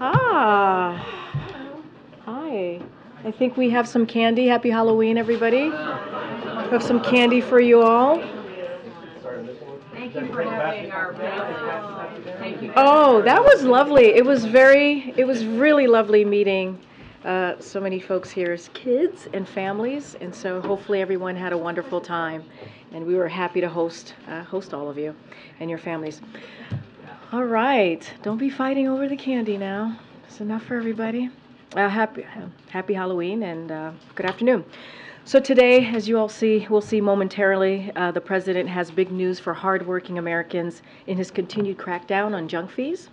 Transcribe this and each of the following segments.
Ah, hi. I think we have some candy. Happy Halloween, everybody. We have some candy for you all. Thank you for having our family. Thank you. Oh, that was lovely. It was really lovely meeting so many folks here as kids and families, and so hopefully everyone had a wonderful time, and we were happy to host all of you and your families. All right, don't be fighting over the candy now. It's enough for everybody. Happy Halloween and good afternoon. So today, as you all see, we'll see momentarily, the president has big news for hardworking Americans in his continued crackdown on junk fees,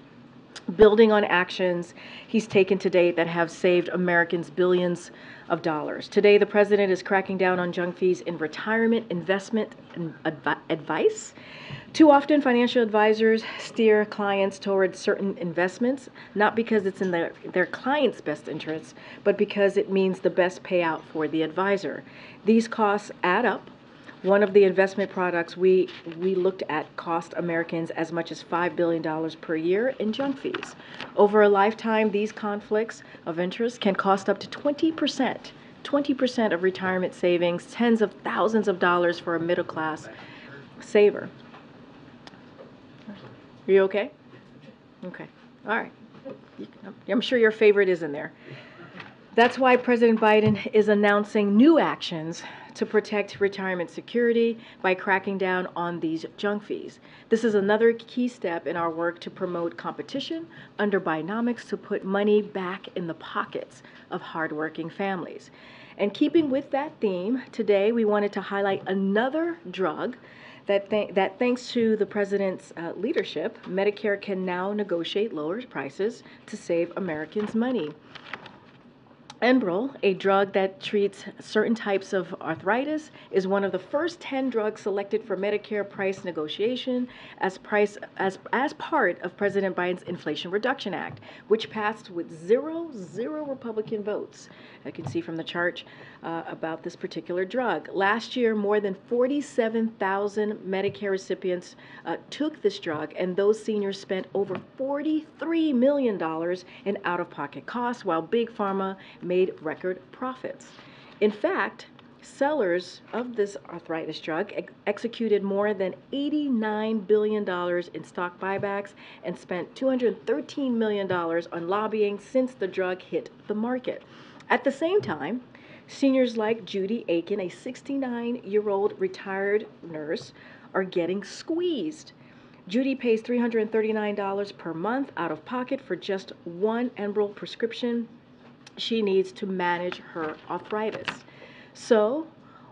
building on actions he's taken to date that have saved Americans billions of dollars. Today, the president is cracking down on junk fees in retirement, investment, and advice. Too often, financial advisors steer clients toward certain investments, not because it's in their client's best interests, but because it means the best payout for the advisor. These costs add up. One of the investment products we looked at cost Americans as much as $5 billion per year in junk fees. Over a lifetime, these conflicts of interest can cost up to 20% of retirement savings, tens of thousands of dollars for a middle class saver. Are you okay? Okay. All right. I'm sure your favorite is in there. That's why President Biden is announcing new actions to protect retirement security by cracking down on these junk fees. This is another key step in our work to promote competition under Bidenomics to put money back in the pockets of hardworking families. And keeping with that theme, today we wanted to highlight another drug that thanks to the president's leadership, Medicare can now negotiate lower prices to save Americans money. Enbrel, a drug that treats certain types of arthritis, is one of the first 10 drugs selected for Medicare price negotiation as part of President Biden's Inflation Reduction Act, which passed with zero Republican votes. You can see from the chart about this particular drug. Last year, more than 47,000 Medicare recipients took this drug, and those seniors spent over $43 million in out-of-pocket costs, while Big Pharma made record profits. In fact, sellers of this arthritis drug executed more than $89 billion in stock buybacks and spent $213 million on lobbying since the drug hit the market. At the same time, seniors like Judy Aiken, a 69-year-old retired nurse, are getting squeezed. Judy pays $339 per month out of pocket for just one Enbrel prescription she needs to manage her arthritis. So,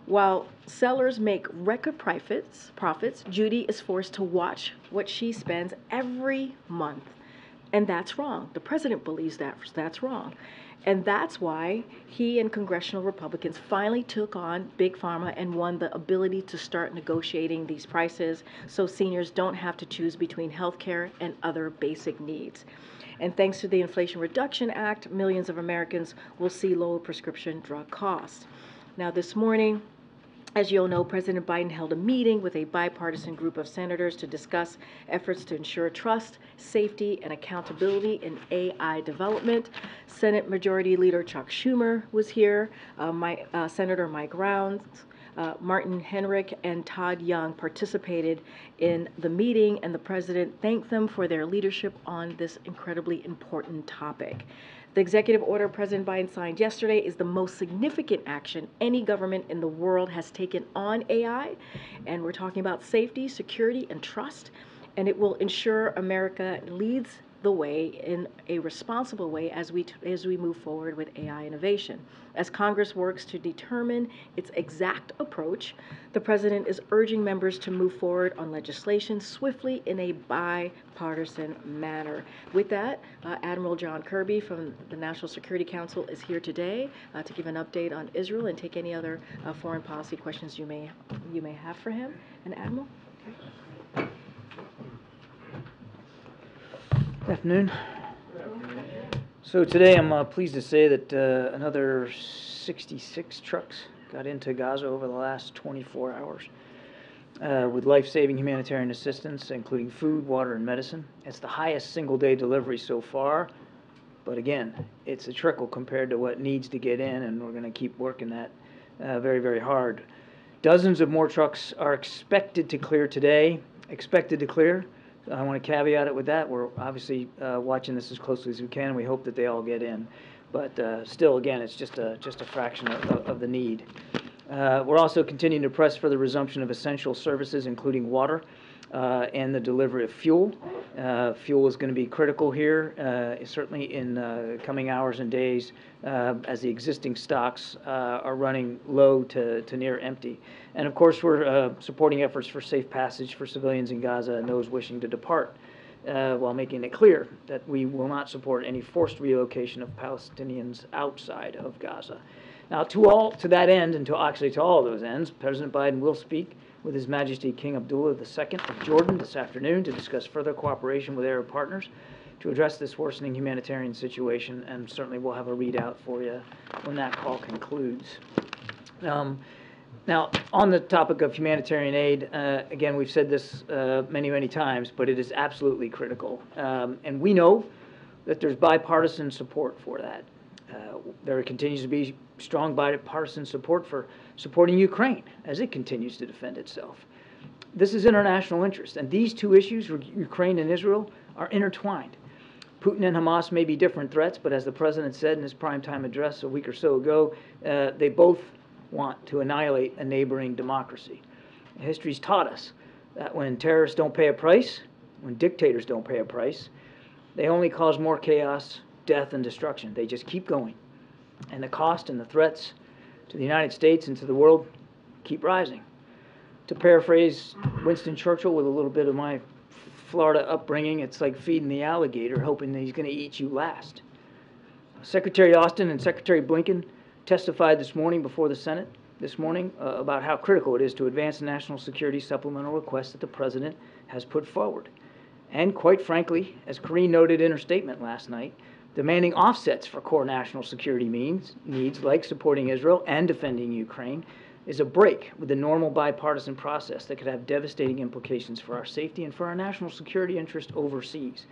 while sellers make record profits, Judy is forced to watch what she spends every month. And that's wrong. The president believes that's wrong. And that's why he and congressional Republicans finally took on Big Pharma and won the ability to start negotiating these prices so seniors don't have to choose between health care and other basic needs. And thanks to the Inflation Reduction Act, millions of Americans will see lower prescription drug costs. Now, this morning, as you all know, President Biden held a meeting with a bipartisan group of senators to discuss efforts to ensure trust, safety, and accountability in AI development. Senate Majority Leader Chuck Schumer was here, Senator Mike Rounds, Martin Henrich, and Todd Young participated in the meeting, and the president thanked them for their leadership on this incredibly important topic. The executive order President Biden signed yesterday is the most significant action any government in the world has taken on AI, and we're talking about safety, security, and trust, and it will ensure America leads the way in a responsible way as we move forward with AI innovation. As Congress works to determine its exact approach, the president is urging members to move forward on legislation swiftly in a bipartisan manner. With that, Admiral John Kirby from the National Security Council is here today to give an update on Israel and take any other foreign policy questions you may have for him. And Admiral? Okay. Good afternoon. So today I'm pleased to say that another 66 trucks got into Gaza over the last 24 hours with life-saving humanitarian assistance, including food, water, and medicine. It's the highest single-day delivery so far But again, it's a trickle compared to what needs to get in, and we're going to keep working that very, very hard. Dozens of more trucks are expected to clear today. Expected to clear. I want to caveat it with that. We're obviously watching this as closely as we can. We hope that they all get in. But still, again, it's just a fraction of the need. We're also continuing to press for the resumption of essential services, including water and the delivery of fuel. Fuel is going to be critical here, certainly in coming hours and days, as the existing stocks are running low to near empty. And of course, we're supporting efforts for safe passage for civilians in Gaza and those wishing to depart, while making it clear that we will not support any forced relocation of Palestinians outside of Gaza. Now, to that end, and to all those ends, President Biden will speak with His Majesty King Abdullah II of Jordan this afternoon to discuss further cooperation with Arab partners to address this worsening humanitarian situation, and certainly we'll have a readout for you when that call concludes. Now, on the topic of humanitarian aid, again, we've said this many, many times, but it is absolutely critical. And we know that there's bipartisan support for that. There continues to be strong bipartisan support for supporting Ukraine as it continues to defend itself. This is international interest, and these two issues, Ukraine and Israel, are intertwined. Putin and Hamas may be different threats, but as the president said in his primetime address a week or so ago, they both want to annihilate a neighboring democracy. History's taught us that when terrorists don't pay a price, when dictators don't pay a price, they only cause more chaos, death, and destruction. They just keep going. And the cost and the threats to the United States and to the world keep rising. To paraphrase Winston Churchill with a little bit of my Florida upbringing, it's like feeding the alligator, hoping that he's going to eat you last. Secretary Austin and Secretary Blinken testified this morning before the Senate about how critical it is to advance the national security supplemental request that the president has put forward. And quite frankly, as Karine noted in her statement last night, demanding offsets for core national security needs like supporting Israel and defending Ukraine is a break with the normal bipartisan process that could have devastating implications for our safety and for our national security interest overseas.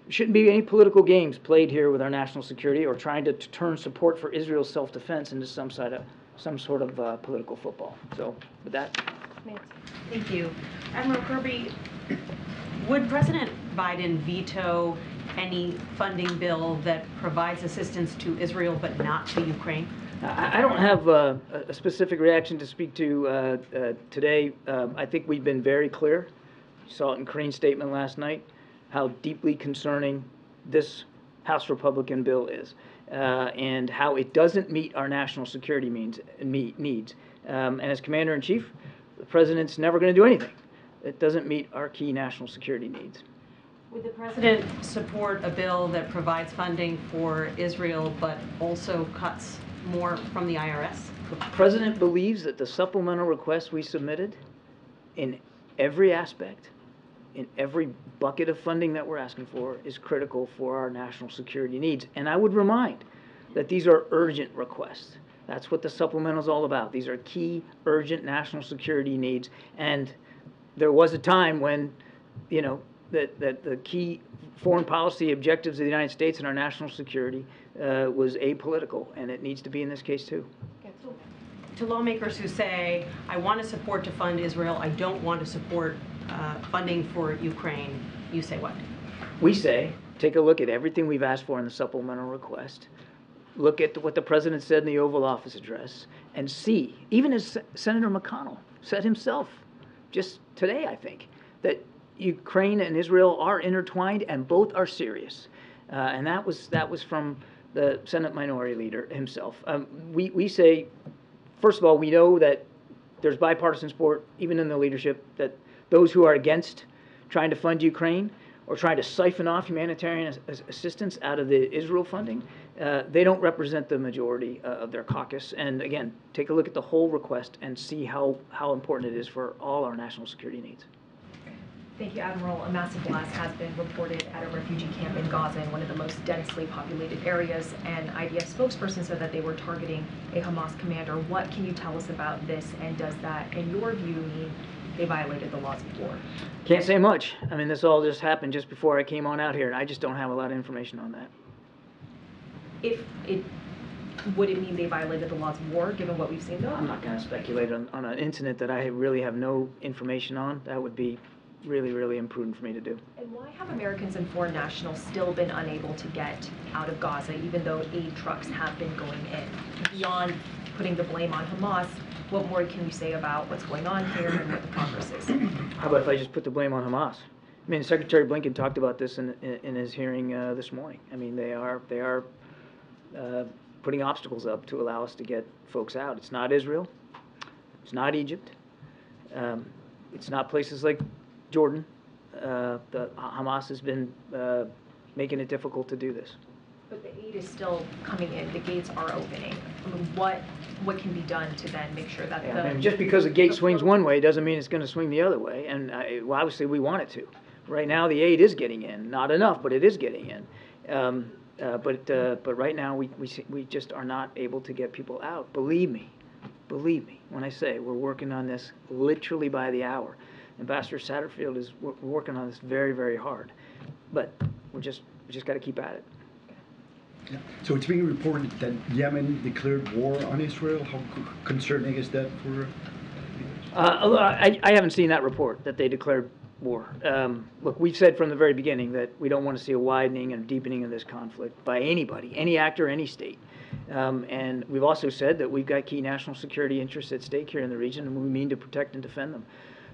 There shouldn't be any political games played here with our national security or trying to turn support for Israel's self-defense into some sort of political football. So with that. Thank you. Admiral Kirby, would President Biden veto any funding bill that provides assistance to Israel but not to Ukraine? I don't have a specific reaction to speak to today. I think we've been very clear. You saw it in Karine's statement last night, how deeply concerning this House Republican bill is, and how it doesn't meet our national security needs. And as Commander-in-Chief, the President's never going to do anything that doesn't meet our key national security needs. Would the President support a bill that provides funding for Israel but also cuts more from the IRS? The President believes that the supplemental request we submitted in every aspect, in every bucket of funding that we're asking for, is critical for our national security needs. And I would remind that these are urgent requests. That's what the supplemental is all about. These are key, urgent national security needs. And there was a time when, that the key foreign policy objectives of the United States and our national security was apolitical, and it needs to be in this case too. To lawmakers who say, I want to support to fund Israel, I don't want to support funding for Ukraine, you say what? We say, take a look at everything we've asked for in the supplemental request, look at what the President said in the Oval Office address, and see, even as Senator McConnell said himself just today, I think, that Ukraine and Israel are intertwined and both are serious. And that was from the Senate Minority Leader himself. We say, first of all, we know that there's bipartisan support, even in the leadership, that those who are against trying to fund Ukraine or trying to siphon off humanitarian assistance out of the Israel funding, they don't represent the majority of their caucus. And again, take a look at the whole request and see how important it is for all our national security needs. Thank you, Admiral. A massive blast has been reported at a refugee camp in Gaza, in one of the most densely populated areas. An IDF spokesperson said that they were targeting a Hamas commander. What can you tell us about this, and does that, in your view, mean they violated the laws of war? Can't say much. I mean, this all just happened just before I came on out here, and I just don't have a lot of information on that. would it mean they violated the laws of war, given what we've seen though? I'm not going to speculate on an incident that I really have no information on. That would be really, really imprudent for me to do. And why have Americans and foreign nationals still been unable to get out of Gaza, even though aid trucks have been going in? Beyond putting the blame on Hamas, what more can you say about what's going on here and what the progress is? How about if I just put the blame on Hamas? I mean, Secretary Blinken talked about this in his hearing this morning. I mean, they are putting obstacles up to allow us to get folks out. It's not Israel. It's not Egypt. It's not places like Jordan. Hamas has been making it difficult to do this. But the aid is still coming in. The gates are opening. I mean, what can be done to then make sure that I mean, just because the gate swings one way doesn't mean it's going to swing the other way. And well, obviously we want it to. Right now the aid is getting in. Not enough, but it is getting in. But right now we just are not able to get people out. Believe me when I say we're working on this literally by the hour. Ambassador Satterfield is working on this very, very hard. But we just got to keep at it. Yeah. So it's being reported that Yemen declared war on Israel. How concerning is that for? I haven't seen that report that they declared war. Look, we've said from the very beginning that we don't want to see a widening and deepening of this conflict by anybody, any actor, any state. And we've also said that we've got key national security interests at stake here in the region, and we mean to protect and defend them.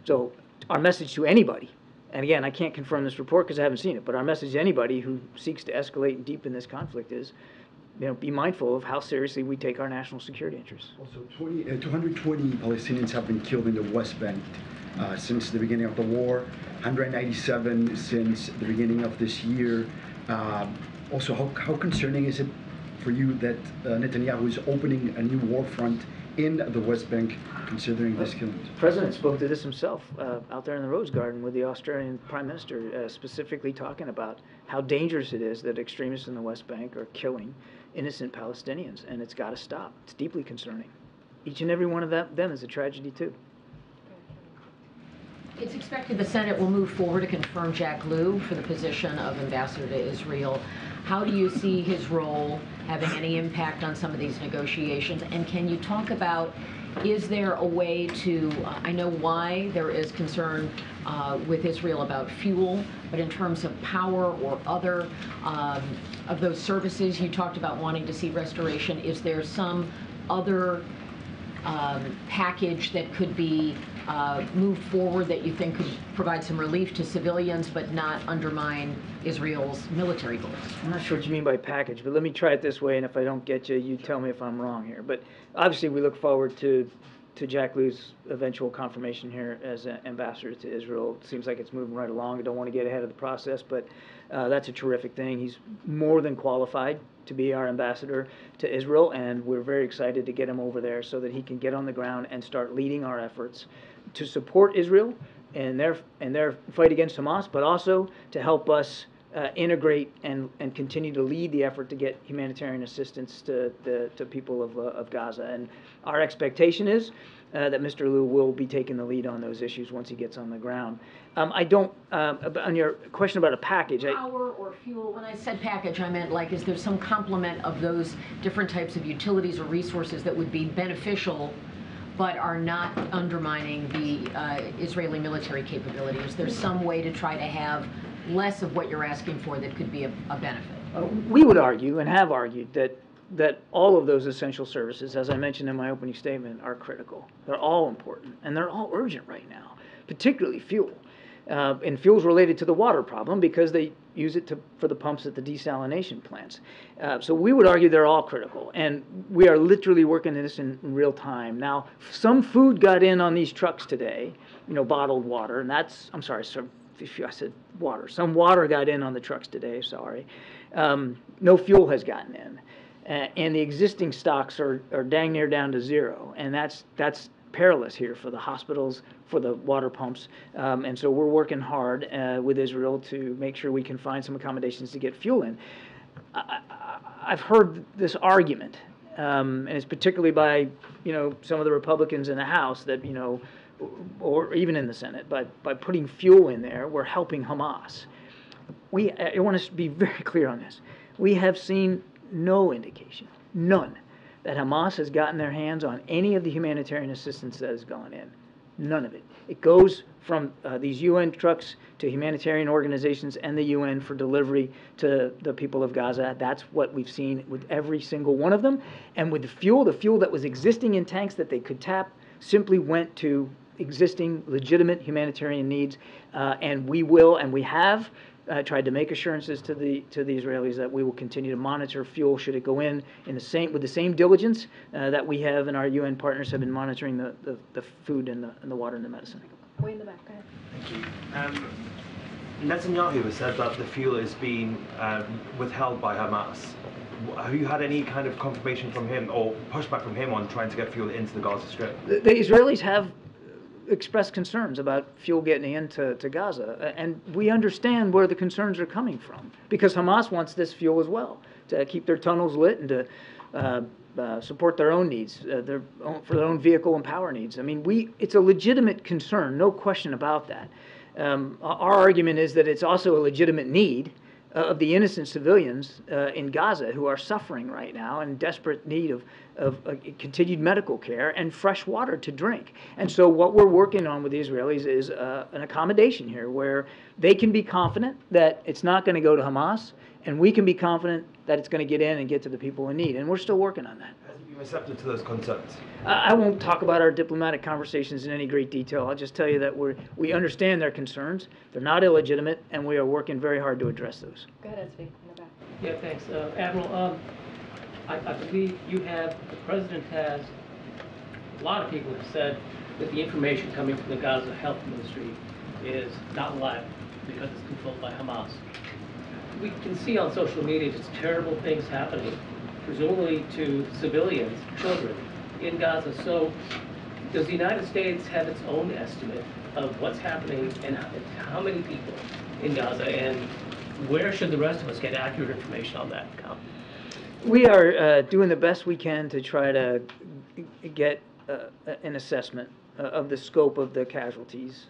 So our message to anybody, and again, I can't confirm this report because I haven't seen it, but our message to anybody who seeks to escalate and deepen this conflict is, be mindful of how seriously we take our national security interests. Also, 220 Palestinians have been killed in the West Bank since the beginning of the war, 197 since the beginning of this year. Also, how concerning is it for you that Netanyahu is opening a new war front in the West Bank, considering this killing? The President spoke to this himself out there in the Rose Garden with the Australian Prime Minister, specifically talking about how dangerous it is that extremists in the West Bank are killing innocent Palestinians, and it's got to stop. It's deeply concerning. Each and every one of them is a tragedy too. It's expected the Senate will move forward to confirm Jack Lew for the position of ambassador to Israel. How do you see his role having any impact on some of these negotiations? And can you talk about, is there a way to, I know why there is concern with Israel about fuel, but in terms of power or other of those services, you talked about wanting to see restoration. Is there some other package that could be moved forward that you think could provide some relief to civilians but not undermine Israel's military goals? I'm not sure what you mean by package, but let me try it this way, and if I don't get you, you tell me if I'm wrong here. But obviously we look forward to Jack Lew's eventual confirmation here as an ambassador to Israel. It seems like it's moving right along. I don't want to get ahead of the process, but that's a terrific thing. He's more than qualified to be our ambassador to Israel, and we're very excited to get him over there so that he can get on the ground and start leading our efforts to support Israel in their fight against Hamas, but also to help us integrate and continue to lead the effort to get humanitarian assistance to people of Gaza. And our expectation is that Mr. Lew will be taking the lead on those issues once he gets on the ground. On your question about a package, Power or fuel, when I said package, I meant like, is there some complement of those different types of utilities or resources that would be beneficial but are not undermining the Israeli military capability? Is there some way to try to have less of what you're asking for that could be a benefit? We would argue and have argued that all of those essential services, as I mentioned in my opening statement, are critical. They're all important, and they're all urgent right now, particularly fuel. And fuel's related to the water problem because they use it for the pumps at the desalination plants. So we would argue they're all critical, and we are literally working this in real time. Now, some food got in on these trucks today, bottled water, and I'm sorry, I said water. Some water got in on the trucks today, sorry. No fuel has gotten in. And the existing stocks are dang near down to zero, and that's perilous here for the hospitals, for the water pumps, and so we're working hard with Israel to make sure we can find some accommodations to get fuel in. I've heard this argument, and it's particularly by some of the Republicans in the House that or even in the Senate, by putting fuel in there, we're helping Hamas. I want to be very clear on this. We have seen no indication, none, that Hamas has gotten their hands on any of the humanitarian assistance that has gone in. None of it. It goes from these UN trucks to humanitarian organizations and the UN for delivery to the people of Gaza. That's what we've seen with every single one of them. And with the fuel that was existing in tanks that they could tap simply went to existing legitimate humanitarian needs. And we will, and we have, tried to make assurances to the Israelis that we will continue to monitor fuel should it go in with the same diligence that we have and our UN partners have been monitoring the food and the water and the medicine. Way in the back, go ahead. Thank you. Netanyahu has said that the fuel is being withheld by Hamas. Have you had any kind of confirmation from him or pushback from him on trying to get fuel into the Gaza Strip? The Israelis have expressed concerns about fuel getting into Gaza, and we understand where the concerns are coming from, because Hamas wants this fuel as well, to keep their tunnels lit and to support their own needs, for their own vehicle and power needs. I mean, it's a legitimate concern, no question about that. Our argument is that it's also a legitimate need of the innocent civilians in Gaza who are suffering right now and in desperate need of continued medical care and fresh water to drink. And so what we're working on with the Israelis is an accommodation here where they can be confident that it's not going to go to Hamas, and we can be confident that it's going to get in and get to the people in need. And we're still working on that. Has he been receptive to those concerns? I won't talk about our diplomatic conversations in any great detail. I'll just tell you that we understand their concerns. They're not illegitimate, and we are working very hard to address those. Go ahead, Esvi, in the back. Yeah, thanks. Admiral, I believe the President has, a lot of people have said that the information coming from the Gaza Health Ministry is not reliable because it's controlled by Hamas. We can see on social media just terrible things happening, presumably to civilians, children, in Gaza. So does the United States have its own estimate of what's happening and how many people in Gaza, and where should the rest of us get accurate information on that count? We are doing the best we can to try to get an assessment of the scope of the casualties.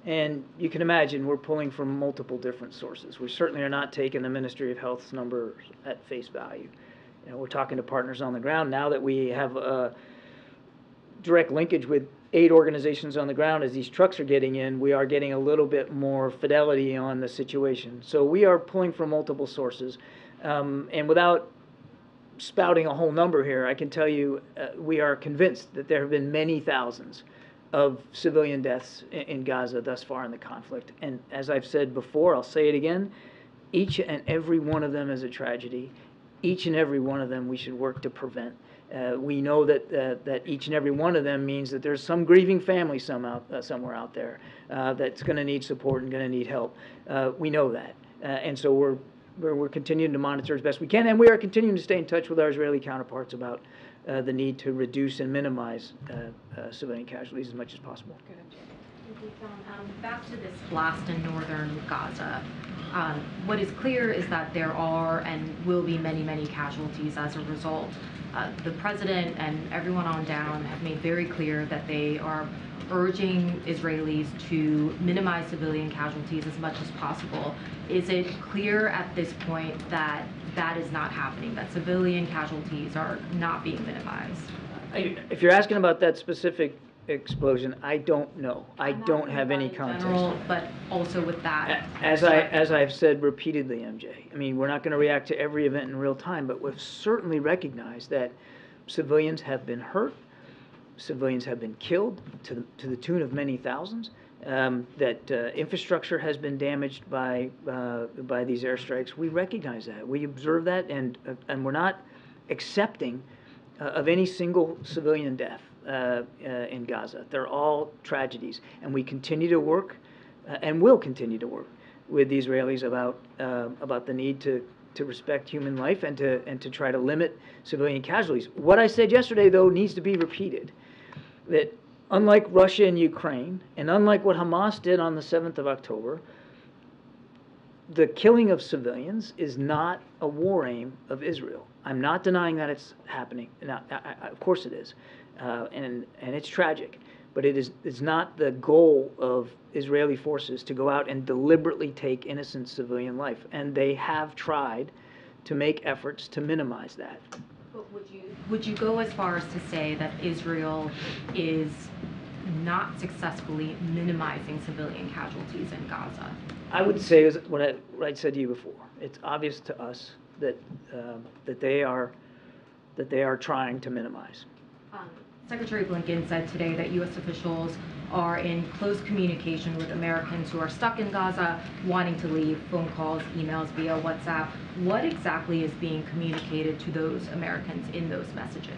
And you can imagine we're pulling from multiple different sources. We certainly are not taking the Ministry of Health's numbers at face value. You know, we're talking to partners on the ground now that we have a direct linkage with 8 organizations on the ground. As these trucks are getting in, we are getting a little bit more fidelity on the situation. So we are pulling from multiple sources. And without spouting a whole number here, I can tell you we are convinced that there have been many thousands of civilian deaths in Gaza thus far in the conflict. And as I've said before, I'll say it again, each and every one of them is a tragedy. Each and every one of them we should work to prevent. We know that each and every one of them means that there's some grieving family somewhere out there that's going to need support and going to need help. We know that. And so we're continuing to monitor as best we can, and we are continuing to stay in touch with our Israeli counterparts about the need to reduce and minimize civilian casualties as much as possible. Back to this blast in northern Gaza. What is clear is that there are and will be many, many casualties as a result. The president and everyone on down have made very clear that they are urging Israelis to minimize civilian casualties as much as possible. Is it clear at this point that that is not happening, that civilian casualties are not being minimized? If you're asking about that specific explosion, I don't know. I don't have any context. General, but also with that. As I've said repeatedly, MJ, I mean, we're not going to react to every event in real time, but we've certainly recognized that civilians have been hurt, civilians have been killed to the tune of many thousands, that infrastructure has been damaged by these airstrikes. We recognize that. We observe that, and we're not accepting of any single civilian death in Gaza. They're all tragedies, and we continue to work and will continue to work with the Israelis about the need to respect human life and to try to limit civilian casualties. What I said yesterday, though, needs to be repeated, that unlike Russia and Ukraine, and unlike what Hamas did on the 7th of October, the killing of civilians is not a war aim of Israel. I'm not denying that it's happening. Now, of course it is, and it's tragic. But it's not the goal of Israeli forces to go out and deliberately take innocent civilian life. And they have tried to make efforts to minimize that. But would you go as far as to say that Israel is not successfully minimizing civilian casualties in Gaza? I would say is what I said to you before. It's obvious to us that that they are trying to minimize. Secretary Blinken said today that U.S. officials are in close communication with Americans who are stuck in Gaza, wanting to leave, phone calls, emails via WhatsApp. What exactly is being communicated to those Americans in those messages?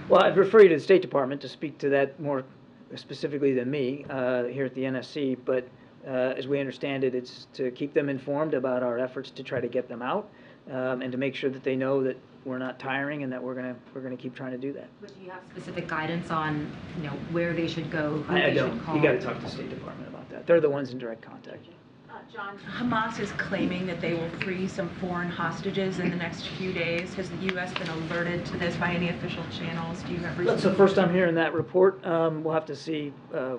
Well, I'd refer you to the State Department to speak to that more specifically than me here at the NSC, but as we understand it, it's to keep them informed about our efforts to try to get them out and to make sure that they know that we're not tiring and that we're gonna keep trying to do that. But do you have specific guidance on, where they should go, who I they don't. should call? You got to talk to the State Department about that. They're the ones in direct contact. John, Hamas is claiming that they will free some foreign hostages in the next few days. Has the U.S. been alerted to this by any official channels? Do you have reason? That's the first I'm hearing that report. We'll have to see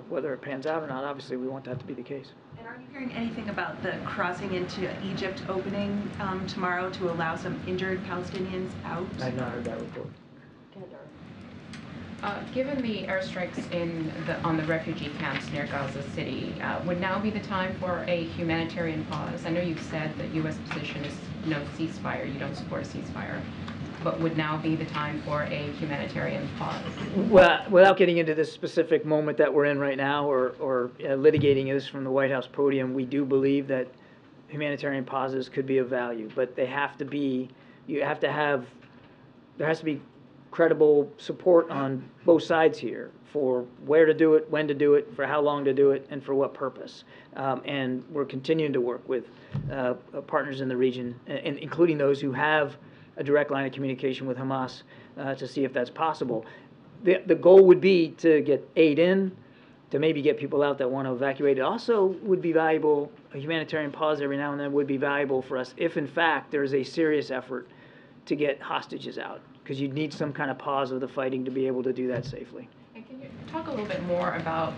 whether it pans out or not. Obviously, we want that to be the case. And are you hearing anything about the crossing into Egypt opening tomorrow to allow some injured Palestinians out? I've not heard that report. Given the airstrikes on the refugee camps near Gaza City, would now be the time for a humanitarian pause? I know you've said that U.S. position is no ceasefire, you don't support a ceasefire, but would now be the time for a humanitarian pause? Well, without getting into this specific moment that we're in right now or litigating this from the White House podium, we do believe that humanitarian pauses could be of value, but they have to be, there has to be credible support on both sides here for where to do it, when to do it, for how long to do it, and for what purpose. And we're continuing to work with partners in the region, and including those who have a direct line of communication with Hamas to see if that's possible. The goal would be to get aid in, to maybe get people out that want to evacuate. It also would be valuable, a humanitarian pause every now and then would be valuable for us if in fact there is a serious effort to get hostages out, because you'd need some kind of pause of the fighting to be able to do that safely. And can you talk a little bit more about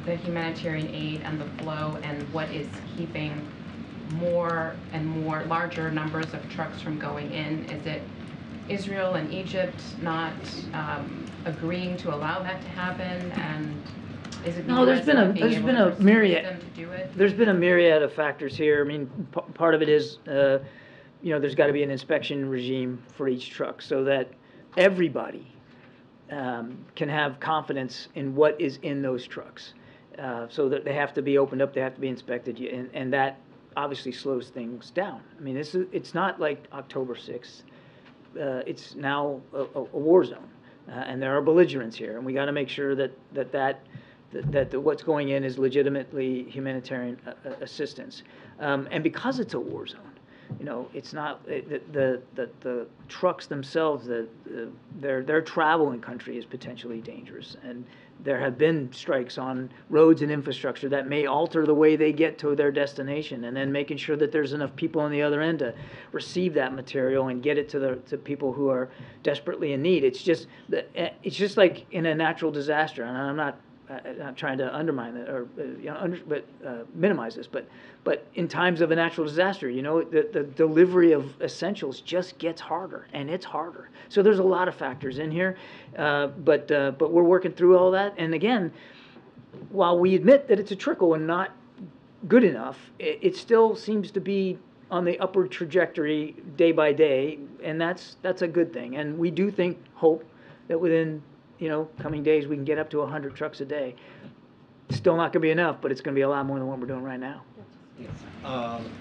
the humanitarian aid and the flow and what is keeping more and more larger numbers of trucks from going in? Is it Israel and Egypt not agreeing to allow that to happen? And is it No, there's been a myriad. Them to do it? There's been a myriad of factors here. I mean, part of it is, there's got to be an inspection regime for each truck so that everybody can have confidence in what is in those trucks. So that they have to be opened up, they have to be inspected, and that obviously slows things down. I mean, it's not like October 6th. It's now a war zone, and there are belligerents here, and we got to make sure that what's going in is legitimately humanitarian assistance. And because it's a war zone, it's not the trucks themselves. Their travel in country is potentially dangerous, and there have been strikes on roads and infrastructure that may alter the way they get to their destination, and then making sure that there's enough people on the other end to receive that material and get it to people who are desperately in need. It's just like in a natural disaster, and I'm not trying to undermine it or minimize this, but in times of a natural disaster, the delivery of essentials just gets harder, and it's harder. So there's a lot of factors in here, but we're working through all that. And again, while we admit that it's a trickle and not good enough, it still seems to be on the upward trajectory day by day, and that's a good thing. And we do hope that within coming days we can get up to 100 trucks a day. Still not going to be enough, but it's going to be a lot more than what we're doing right now.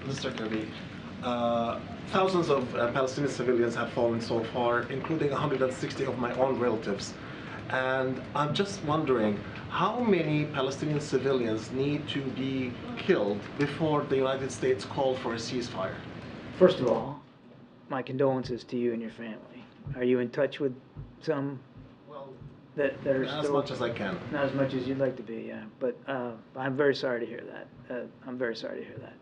Mr. Kirby, thousands of Palestinian civilians have fallen so far, including 160 of my own relatives. And I'm just wondering, how many Palestinian civilians need to be killed before the United States called for a ceasefire? First of all, my condolences to you and your family. Are you in touch with some that are as still, much as I can. Not as much as you'd like to be, yeah. But I'm very sorry to hear that. I'm very sorry to hear that.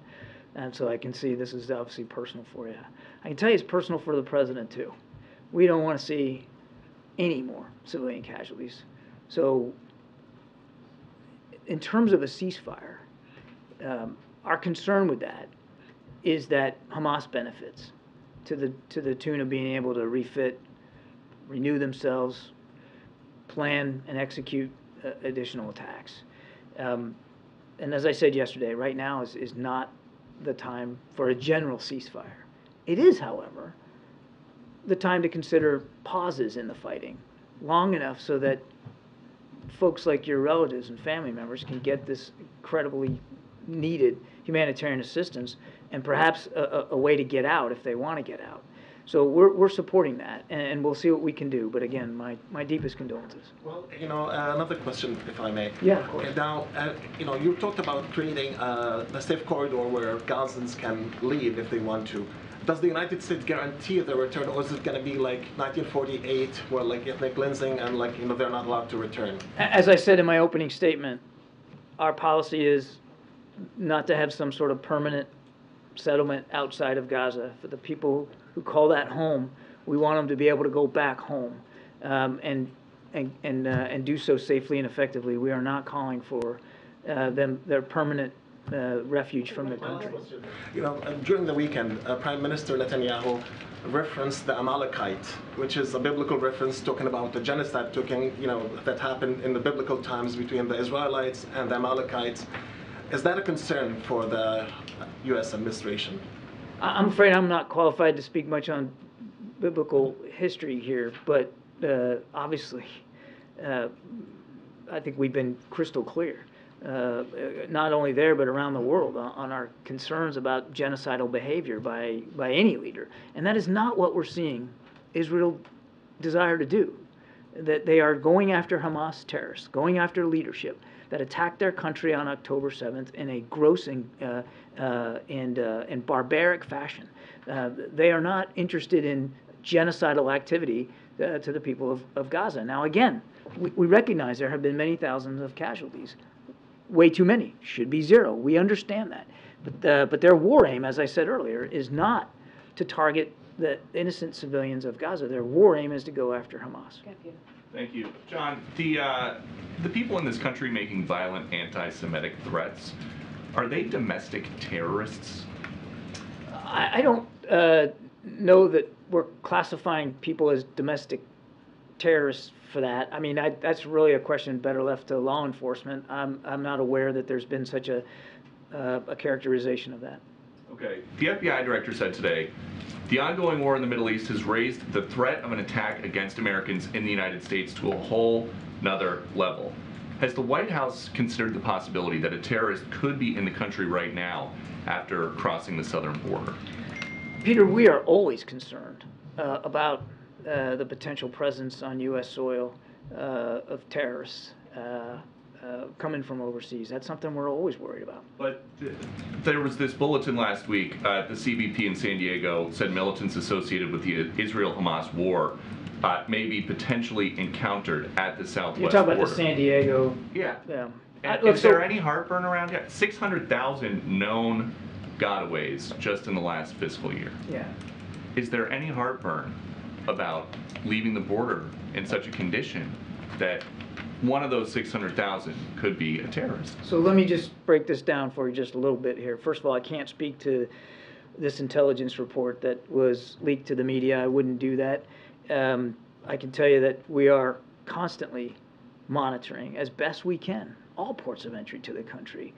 And so I can see this is obviously personal for you. I can tell you it's personal for the president too. We don't want to see any more civilian casualties. So in terms of a ceasefire, our concern with that is that Hamas benefits. to the tune of being able to refit, renew themselves, plan and execute additional attacks. And as I said yesterday, right now is not the time for a general ceasefire. It is, however, the time to consider pauses in the fighting long enough so that folks like your relatives and family members can get this incredibly needed humanitarian assistance and perhaps a way to get out if they want to get out. So we're supporting that, and we'll see what we can do. But again, my deepest condolences. Well, another question, if I may. Yeah, of course. Now, you talked about creating a safe corridor where Gazans can leave if they want to. Does the United States guarantee the return, or is it going to be like 1948, where like ethnic cleansing and they're not allowed to return? As I said in my opening statement, our policy is not to have some sort of permanent settlement outside of Gaza. For the people who call that home, we want them to be able to go back home, and do so safely and effectively. We are not calling for their permanent refuge from the country. During the weekend, Prime Minister Netanyahu referenced the Amalekite, which is a biblical reference talking about the genocide that happened in the biblical times between the Israelites and the Amalekites. Is that a concern for the U.S. administration? I'm afraid I'm not qualified to speak much on biblical history here, but obviously, I think we've been crystal clear, not only there but around the world, on our concerns about genocidal behavior by any leader. And that is not what we're seeing Israel desire to do. That they are going after Hamas terrorists, going after leadership that attacked their country on October 7th in a gross and barbaric fashion. They are not interested in genocidal activity to the people of Gaza. Now, again, we recognize there have been many thousands of casualties. Way too many. Should be zero. We understand that. But their war aim, as I said earlier, is not to target the innocent civilians of Gaza. Their war aim is to go after Hamas. Thank you. John, the people in this country making violent anti-Semitic threats, are they domestic terrorists? I don't know that we're classifying people as domestic terrorists for that. I mean, that's really a question better left to law enforcement. I'm not aware that there's been such a characterization of that. Okay. The FBI director said today, the ongoing war in the Middle East has raised the threat of an attack against Americans in the United States to a whole nother level. Has the White House considered the possibility that a terrorist could be in the country right now after crossing the southern border? Peter, we are always concerned about the potential presence on U.S. soil of terrorists coming from overseas. That's something we're always worried about. But there was this bulletin last week. The CBP in San Diego said militants associated with the Israel-Hamas war may be potentially encountered at the southwest You're talking border. about the San Diego. Yeah. Yeah. Is there any heartburn around here? 600,000 known gotaways just in the last fiscal year. Yeah. Is there any heartburn about leaving the border in such a condition that one of those 600,000 could be a terrorist? So let me just break this down for you just a little bit here. First of all, I can't speak to this intelligence report that was leaked to the media. I wouldn't do that. I can tell you that we are constantly monitoring, as best we can, all ports of entry to the country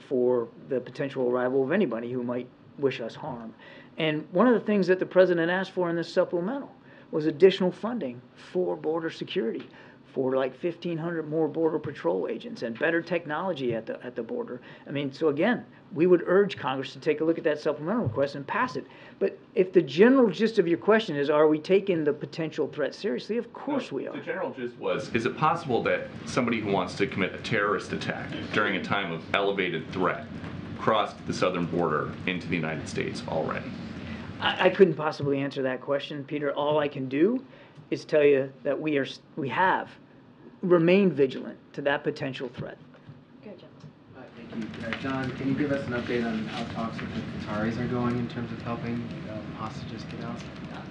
for the potential arrival of anybody who might wish us harm. And one of the things that the president asked for in this supplemental was additional funding for border security, for like 1,500 more Border Patrol agents and better technology at the border. I mean, so again, we would urge Congress to take a look at that supplemental request and pass it. But if the general gist of your question is, are we taking the potential threat seriously? Of course we are. The general gist was, is it possible that somebody who wants to commit a terrorist attack during a time of elevated threat crossed the southern border into the United States already? I couldn't possibly answer that question, Peter. All I can do is tell you that we have remained vigilant to that potential threat. Good, John. you. John, can you give us an update on how talks with the Qataris are going in terms of helping hostages get out?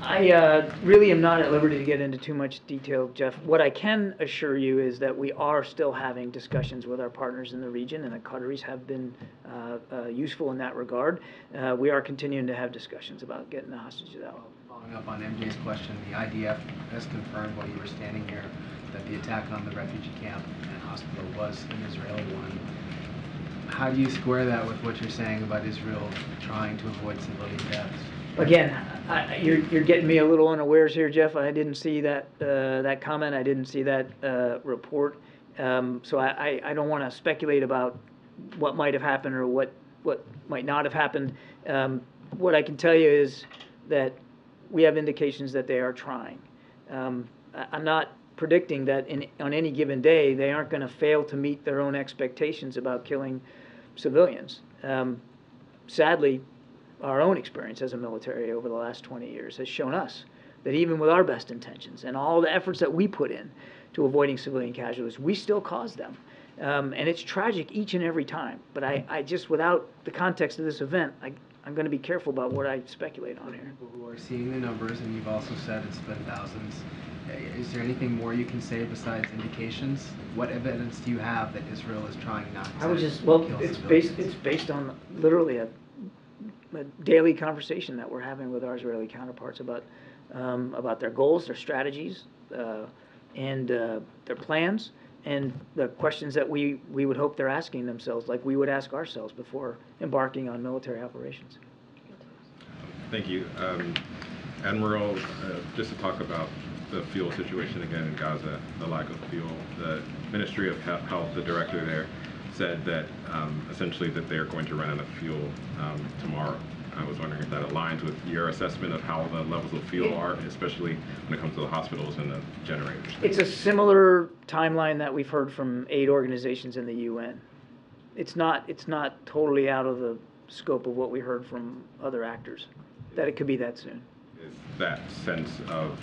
I really am not at liberty to get into too much detail, Jeff. What I can assure you is that we are still having discussions with our partners in the region, and the Qataris have been useful in that regard. We are continuing to have discussions about getting the hostages out. Following up on MJ's question, the IDF has confirmed while you were standing here that the attack on the refugee camp and hospital was an Israeli one. How do you square that with what you're saying about Israel trying to avoid civilian deaths? Again, you're getting me a little unawares here, Jeff. I didn't see that that comment. I didn't see that report. So I don't want to speculate about what might have happened or what might not have happened. What I can tell you is that we have indications that they are trying. I'm not predicting that on any given day they aren't going to fail to meet their own expectations about killing civilians. Sadly, our own experience as a military over the last 20 years has shown us that even with our best intentions and all the efforts that we put in to avoiding civilian casualties, we still cause them. And it's tragic each and every time. But I just, without the context of this event, I'm going to be careful about what I speculate on here. People who are seeing the numbers, and you've also said it's been thousands, is there anything more you can say besides indications? What evidence do you have that Israel is trying not to kill civilians? It's based on literally a daily conversation that we're having with our Israeli counterparts about their goals, their strategies, and their plans, and the questions that we would hope they're asking themselves, like we would ask ourselves before embarking on military operations. Thank you. Admiral, just to talk about the fuel situation again in Gaza, the lack of fuel, the Ministry of Health, the director there, said that essentially that they're going to run out of fuel tomorrow. I was wondering if that aligns with your assessment of how the levels of fuel are, especially when it comes to the hospitals and the generators. It's a similar timeline that we've heard from aid organizations in the UN. It's not totally out of the scope of what we heard from other actors, that it could be that soon. Is that sense of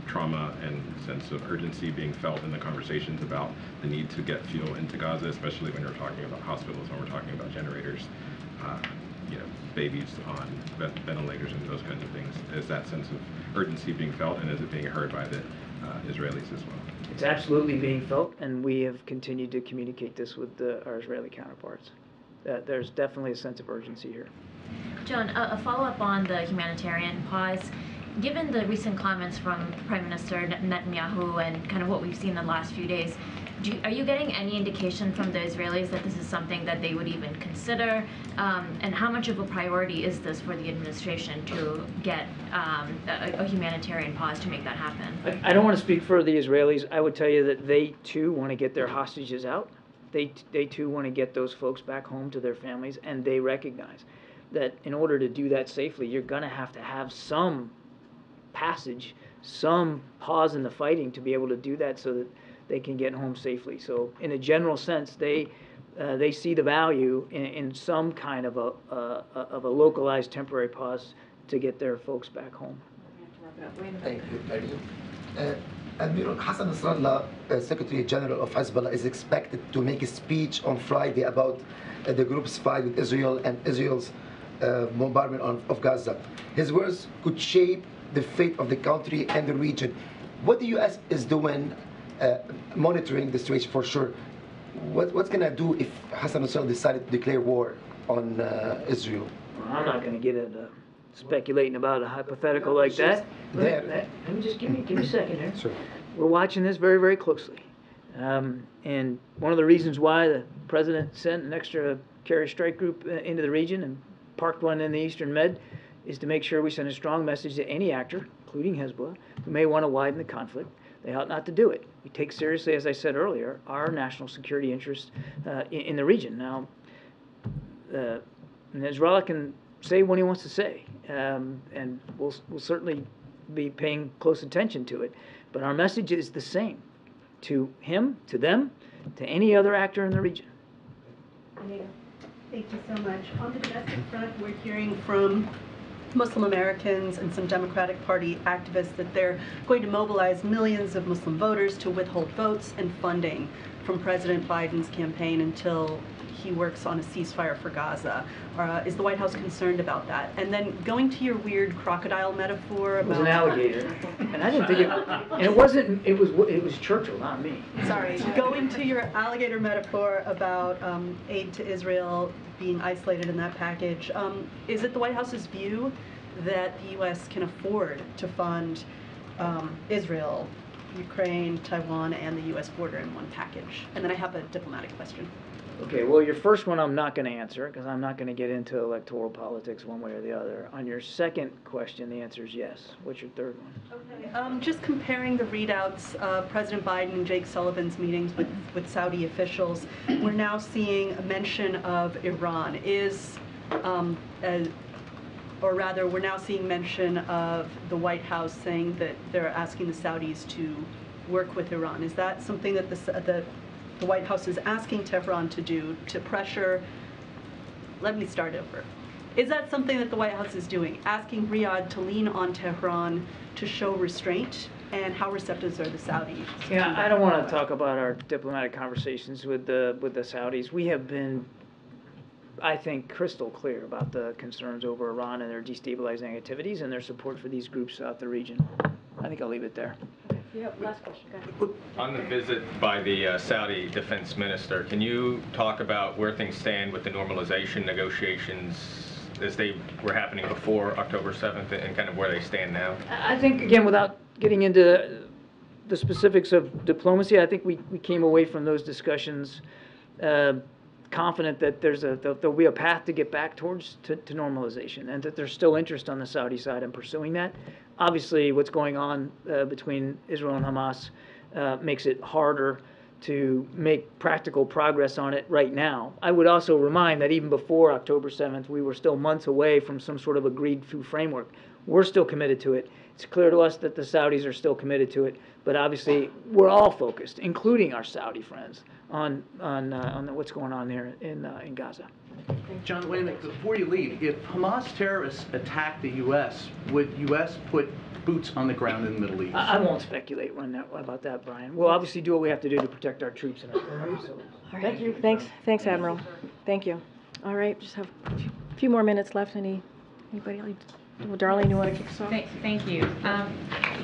trauma and sense of urgency being felt in the conversations about the need to get fuel into Gaza, especially when we're talking about hospitals, when we're talking about generators, babies on ventilators and those kinds of things? Is that sense of urgency being felt, and is it being heard by the Israelis as well? It's absolutely being felt, and we have continued to communicate this with our Israeli counterparts. There's definitely a sense of urgency here. John, a follow-up on the humanitarian pause. Given the recent comments from Prime Minister Netanyahu and kind of what we've seen in the last few days, are you getting any indication from the Israelis that this is something that they would even consider? And how much of a priority is this for the administration to get a humanitarian pause to make that happen? I don't want to speak for the Israelis. I would tell you that they too want to get their hostages out. They too want to get those folks back home to their families, and they recognize that in order to do that safely, you're going to have some passage, some pause in the fighting to be able to do that so that they can get home safely. So in a general sense, they see the value in some kind of a localized temporary pause to get their folks back home. Thank you, Karine. Admiral Hassan Nasrallah, Secretary General of Hezbollah, is expected to make a speech on Friday about the group's fight with Israel and Israel's bombardment of Gaza. His words could shape the fate of the country and the region. What the U.S. is doing, monitoring the situation for sure. What's going to do if Hassan Nasrallah decided to declare war on Israel? I'm not going to get into speculating about a hypothetical like that. Let me just give me a second here. Sure. We're watching this very, very closely. And one of the reasons why the president sent an extra carrier strike group into the region and parked one in the Eastern Med is to make sure we send a strong message to any actor, including Hezbollah, who may want to widen the conflict. They ought not to do it. We take seriously, as I said earlier, our national security interests in the region. Now, Nasrallah can say what he wants to say, and we'll certainly be paying close attention to it. But our message is the same to him, to them, to any other actor in the region. Anita. Thank you so much. On the domestic front, we're hearing from Muslim Americans and some Democratic Party activists that they're going to mobilize millions of Muslim voters to withhold votes and funding from President Biden's campaign until he works on a ceasefire for Gaza. Is the White House concerned about that? And then going to your weird crocodile metaphor It was about... an alligator, and I didn't think it, and it wasn't, it was Churchill, not me. Sorry, going to your alligator metaphor about aid to Israel being isolated in that package, is it the White House's view that the U.S. can afford to fund Israel, Ukraine, Taiwan, and the U.S. border in one package? And then I have a diplomatic question. Okay, well, your first one I'm not going to answer because I'm not going to get into electoral politics one way or the other. On your second question, the answer is yes. What's your third one? Okay, just comparing the readouts of President Biden and Jake Sullivan's meetings with Saudi officials, we're now seeing a mention of Iran. Or rather, we're now seeing mention of the White House saying that they're asking the Saudis to work with Iran. Is that something that the White House is asking Tehran to do, to pressure? Let me start over. Is that something that the White House is doing, asking Riyadh to lean on Tehran to show restraint? And how receptive are the Saudis? Yeah, I don't want to talk about our diplomatic conversations with the Saudis. We have been, I think, crystal clear about the concerns over Iran and their destabilizing activities and their support for these groups throughout the region. I think I'll leave it there. Yeah, last question. Go ahead. On the visit by the Saudi defense minister, can you talk about where things stand with the normalization negotiations as they were happening before October 7th and kind of where they stand now? I think, again, without getting into the specifics of diplomacy, I think we came away from those discussions confident that there'll be a path to get back towards to normalization, and that there's still interest on the Saudi side in pursuing that. Obviously, what's going on between Israel and Hamas makes it harder to make practical progress on it right now. I would also remind that even before October 7th, we were still months away from some sort of agreed-to framework. We're still committed to it. It's clear to us that the Saudis are still committed to it, but obviously we're all focused, including our Saudi friends, on what's going on there in Gaza. John, wait a minute, before you leave, if Hamas terrorists attack the U.S., would U.S. put boots on the ground in the Middle East? I won't speculate about that, Brian. We'll obviously do what we have to do to protect our troops and our country. So, Thank you. Thanks, Admiral. Thank you. All right, just have a few more minutes left. Anybody else? Well, Darlene, you want to kick us off? Thank you.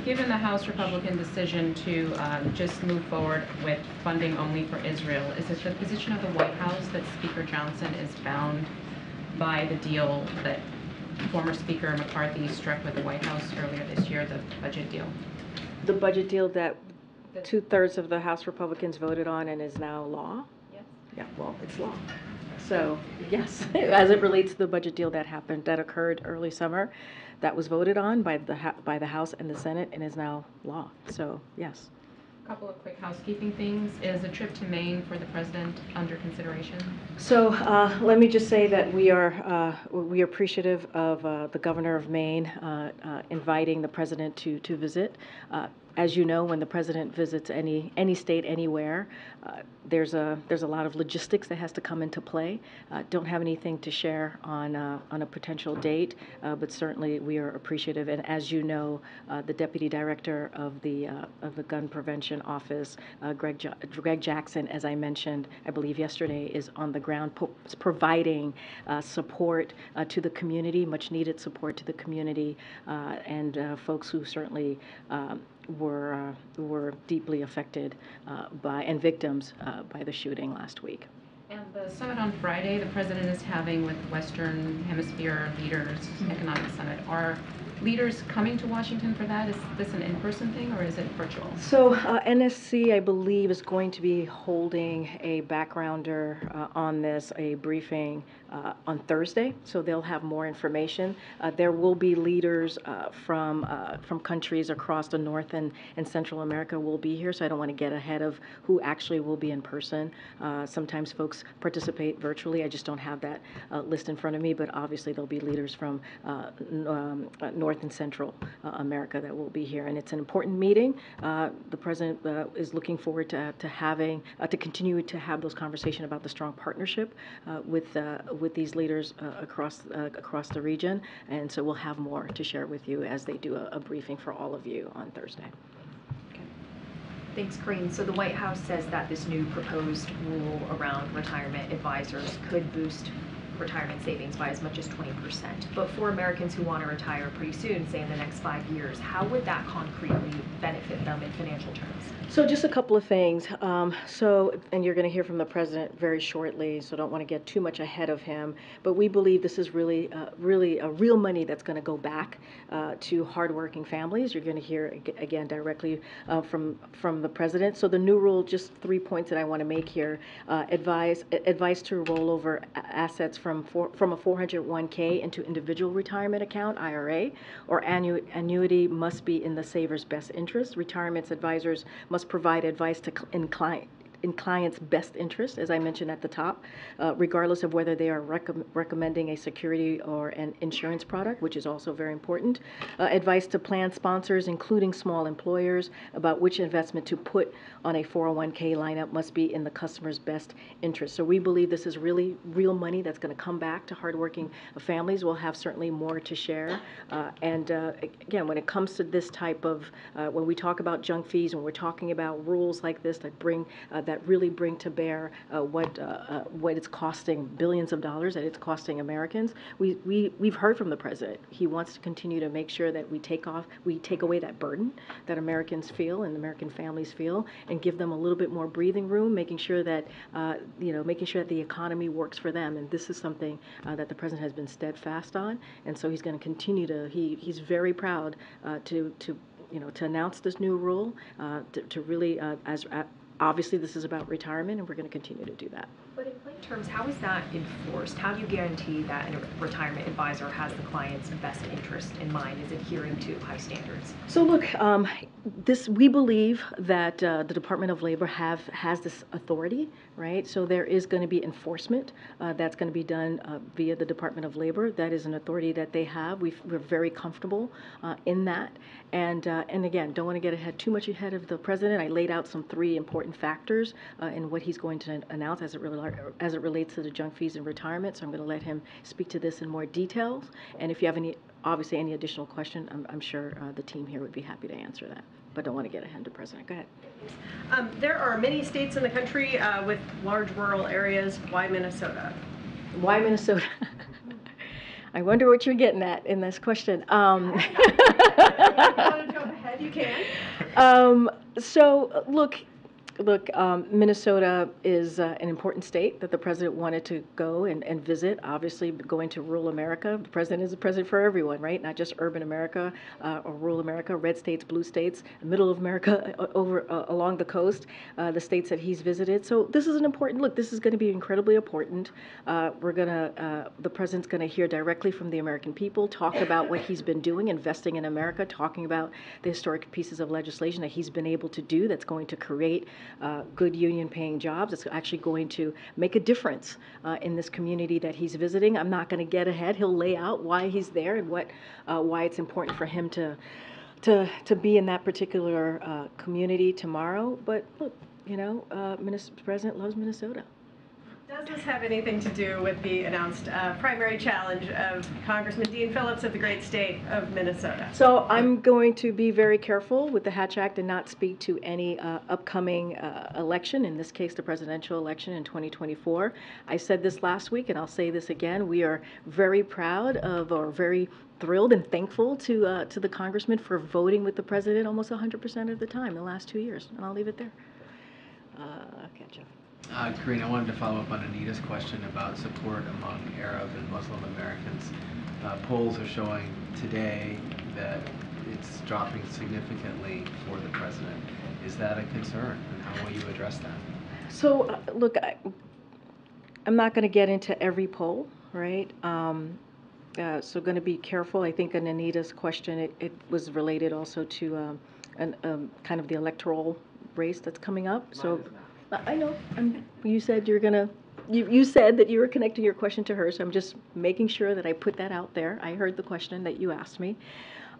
Given the House Republican decision to just move forward with funding only for Israel, is it the position of the White House that Speaker Johnson is bound by the deal that former Speaker McCarthy struck with the White House earlier this year, the budget deal? The budget deal that 2/3 of the House Republicans voted on and is now law? Yes. Yeah, well, it's law. So, yes, as it relates to the budget deal that occurred early summer, that was voted on by the House and the Senate and is now law. So, yes. A couple of quick housekeeping things. Is a trip to Maine for the president under consideration? So let me just say that we are appreciative of the governor of Maine inviting the president to visit. As you know, when the president visits any state anywhere, there's a lot of logistics that has to come into play. Don't have anything to share on a potential date, but certainly we are appreciative. And as you know, the deputy director of the gun prevention office, Greg Jackson, as I mentioned, I believe yesterday, is on the ground providing support to the community, much needed support to the community, and folks who certainly were deeply affected by and victims by the shooting last week. And the summit on Friday, the president is having with Western Hemisphere leaders, economic summit. Are leaders coming to Washington for that? Is this an in-person thing or is it virtual? So NSC, I believe, is going to be holding a backgrounder on this, a briefing on Thursday, so they'll have more information. There will be leaders from countries across the North and Central America will be here, so I don't want to get ahead of who actually will be in person. Sometimes folks participate virtually. I just don't have that list in front of me, but obviously there'll be leaders from North and Central America that will be here, and it's an important meeting. The president is looking forward to having to continue to have those conversations about the strong partnership with these leaders across the region, and so we'll have more to share with you as they do a briefing for all of you on Thursday. Okay. Thanks, Karine. So the White House says that this new proposed rule around retirement advisors could boost retirement savings by as much as 20%. But for Americans who want to retire pretty soon, say in the next 5 years, how would that concretely benefit them in financial terms? So just a couple of things. And you're going to hear from the president very shortly, so don't want to get too much ahead of him. But we believe this is really real money that's going to go back to hardworking families. You're going to hear again directly from the president. So the new rule, just 3 points that I want to make here: advice to roll over assets from a 401k into individual retirement account (IRA) or annuity must be in the saver's best interest. Retirement advisors must provide advice in client's best interest, as I mentioned at the top, regardless of whether they are recommending a security or an insurance product, which is also very important. Advice to plan sponsors, including small employers, about which investment to put on a 401k lineup must be in the customer's best interest. So we believe this is really real money that's going to come back to hardworking families. We'll have certainly more to share. Again, when it comes to this type of, when we talk about junk fees, when we're talking about rules like this that really bring to bear what it's costing, billions of dollars that it's costing Americans. We've heard from the president. He wants to continue to make sure that we take away that burden that Americans feel and American families feel, and give them a little bit more breathing room, making sure that the economy works for them. And this is something that the president has been steadfast on, and so he's going to continue to. He's very proud to announce this new rule to really obviously, this is about retirement, and we're going to continue to do that. But in plain terms, how is that enforced? How do you guarantee that a retirement advisor has the client's best interest in mind, is adhering to high standards? So look, we believe that the Department of Labor has this authority, right? So there is going to be enforcement that's going to be done via the Department of Labor. That is an authority that they have. We're very comfortable in that. And again, don't want to get too much ahead of the president. I laid out some 3 important factors in what he's going to announce as it relates to the junk fees and retirement. So I'm going to let him speak to this in more details. And if you have any additional question, I'm sure the team here would be happy to answer that. But don't want to get ahead of the president. Go ahead. There are many states in the country with large rural areas. Why Minnesota? Why Minnesota? I wonder what you're getting at in this question. You can. So look, Minnesota is an important state that the president wanted to go and visit. Obviously, going to rural America, the president is the president for everyone, right? Not just urban America or rural America, red states, blue states, middle of America, over along the coast, the states that he's visited. So this is an important look. This is going to be incredibly important. The president's going to hear directly from the American people, talk about what he's been doing, investing in America, talking about the historic pieces of legislation that he's been able to do that's going to create good union-paying jobs. It's actually going to make a difference in this community that he's visiting. I'm not going to get ahead. He'll lay out why he's there and why it's important for him to be in that particular community tomorrow. But look, the president loves Minnesota. Does this have anything to do with the announced primary challenge of Congressman Dean Phillips of the great state of Minnesota? So I'm going to be very careful with the Hatch Act and not speak to any upcoming election, in this case the presidential election in 2024. I said this last week and I'll say this again. We are very proud of, or very thrilled and thankful to the congressman for voting with the president almost 100% of the time in the last 2 years. And I'll leave it there. Okay, Jeff. Karine, I wanted to follow up on Anita's question about support among Arab and Muslim Americans. Polls are showing today that it's dropping significantly for the president. Is that a concern, and how will you address that? So, look, I'm not going to get into every poll, right? So going to be careful. I think in Anita's question, it was related also to kind of the electoral race that's coming up. So. I know. You said you said that you were connecting your question to her, so I'm just making sure that I put that out there. I heard the question that you asked me.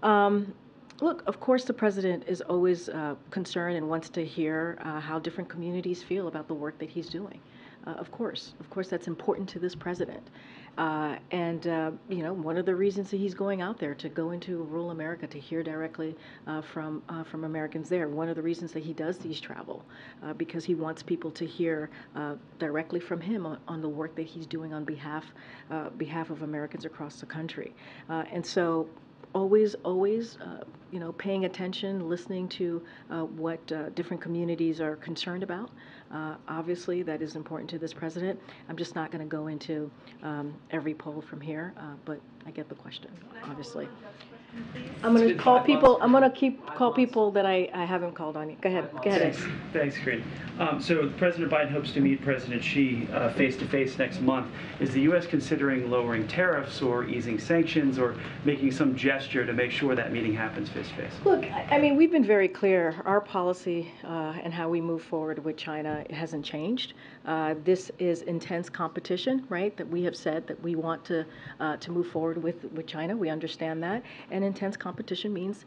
Look, of course the president is always concerned and wants to hear how different communities feel about the work that he's doing. Of course that's important to this president. You know, one of the reasons that he's going out there to go into rural America to hear directly from Americans there. One of the reasons that he does these travel, because he wants people to hear directly from him on the work that he's doing on behalf of Americans across the country. And so always, you know, paying attention, listening to what different communities are concerned about. Obviously, that is important to this president. I'm just not going to go into every poll from here, but I get the question, obviously. I'm going to call people. I'm going to call people that I haven't called on. Go ahead. Go ahead. Thanks, Karine. So President Biden hopes to meet President Xi face-to-face next month. Is the U.S. considering lowering tariffs or easing sanctions or making some gesture to make sure that meeting happens face-to-face? Look, I mean, we've been very clear. Our policy and how we move forward with China hasn't changed. This is intense competition, right? That we have said that we want to move forward with China. We understand that, and intense competition means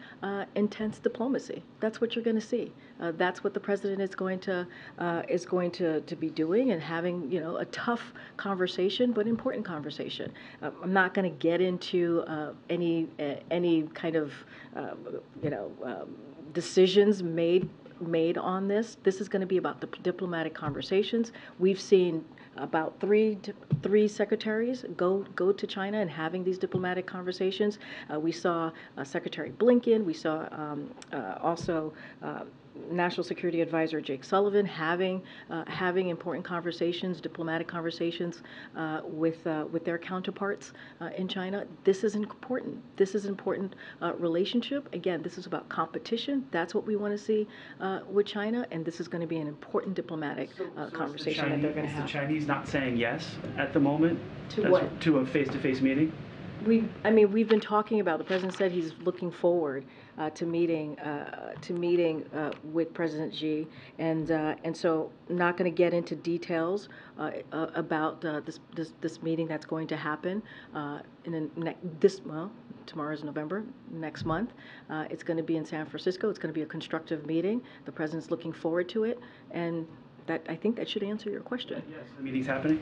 intense diplomacy. That's what you're going to see. That's what the president is going to be doing and having, you know, a tough conversation, but important conversation. I'm not going to get into any kind of decisions made on this. This is going to be about the diplomatic conversations. We've seen about three secretaries go to China and having these diplomatic conversations. We saw Secretary Blinken. We saw also National Security Advisor Jake Sullivan having important conversations, diplomatic conversations with their counterparts in China. This is important. This is an important relationship. Again, this is about competition. That's what we want to see with China, and this is going to be an important diplomatic conversation that they're going to have. Is the Chinese not saying yes at the moment To what? to a face-to-face meeting? We've been talking about. The president said he's looking forward to meeting with President Xi, and so not going to get into details about this meeting that's going to happen tomorrow's November, next month. It's going to be in San Francisco. It's going to be a constructive meeting. The president's looking forward to it, and I think that should answer your question. Yes, the meeting's happening.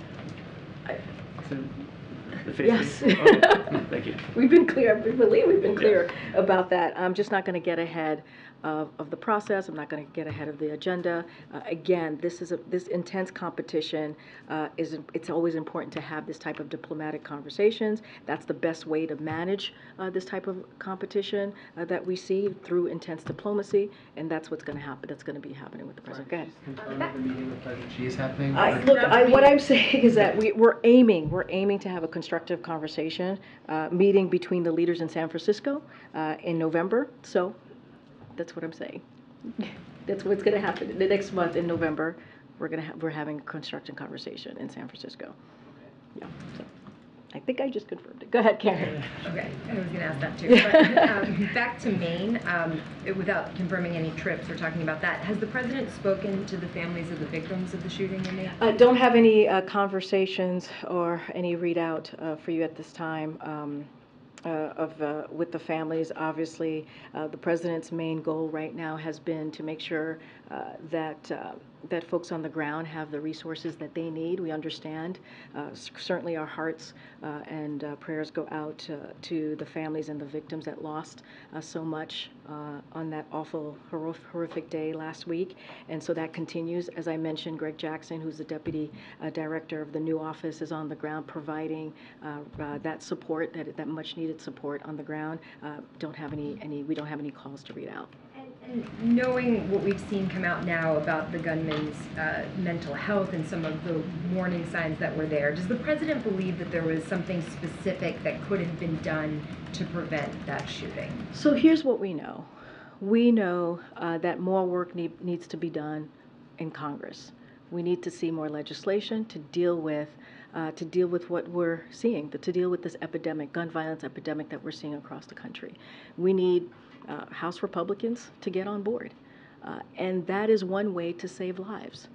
Yes. Okay. Thank you. We've been clear. We believe we've been clear about that. I'm just not going to get ahead of the process. I'm not going to get ahead of the agenda. Again, this intense competition it's always important to have this type of diplomatic conversations. That's the best way to manage this type of competition that we see through intense diplomacy, and that's what's going to happen. That's going to be happening with the president. Go ahead. Confirm that the meeting with President Xi is happening? What I'm saying is that we're aiming to have a constructive conversation meeting between the leaders in San Francisco in November. So that's what I'm saying. That's what's going to happen the next month in November. We're having a constructive conversation in San Francisco. Yeah. So I think I just confirmed it. Go ahead, Karen. Okay, I was going to ask that too. But back to Maine, without confirming any trips or talking about that, has the president spoken to the families of the victims of the shooting in Maine? Don't have any conversations or any readout for you at this time. With the families. Obviously, the president's main goal right now has been to make sure that folks on the ground have the resources that they need. We understand. Certainly our hearts and prayers go out to the families and the victims that lost so much on that awful, horrific day last week. And so that continues. As I mentioned, Greg Jackson, who's the deputy director of the new office, is on the ground providing that support, that much needed support on the ground. We don't have any calls to read out. And knowing what we've seen come out now about the gunman's mental health and some of the warning signs that were there, does the president believe that there was something specific that could have been done to prevent that shooting? So here's what we know. We know that more work needs to be done in Congress. We need to see more legislation to deal with what we're seeing, to deal with this epidemic, gun violence epidemic that we're seeing across the country. We need House Republicans to get on board. And that is one way to save lives.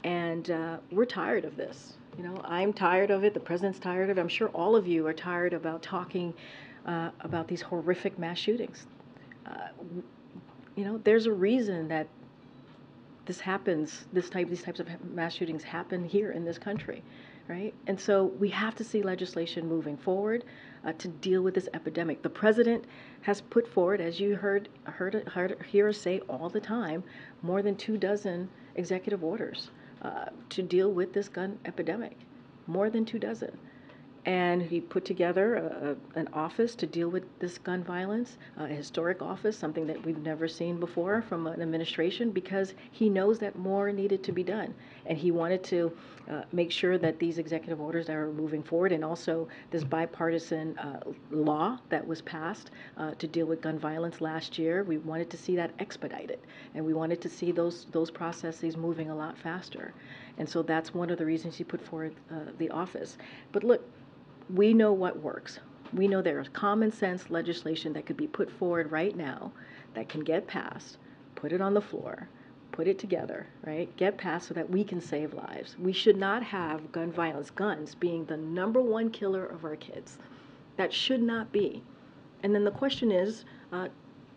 And we're tired of this. You know, I'm tired of it. The president's tired of it. I'm sure all of you are tired about talking about these horrific mass shootings. You know, there's a reason that this happens, these types of mass shootings happen here in this country. right? And so we have to see legislation moving forward to deal with this epidemic. The president has put forward, as you hear us say all the time, more than 24 executive orders to deal with this gun epidemic, more than 24. And he put together an office to deal with this gun violence, a historic office, something that we've never seen before from an administration, because he knows that more needed to be done. And he wanted to make sure that these executive orders are moving forward, and also this bipartisan law that was passed to deal with gun violence last year. We wanted to see that expedited, and we wanted to see those processes moving a lot faster. And so that's one of the reasons he put forward the office. But look, we know what works. We know there is common sense legislation that could be put forward right now that can get passed, put it on the floor, put it together, right? Get passed so that we can save lives. We should not have gun violence, guns being the #1 killer of our kids. That should not be. And then the question is,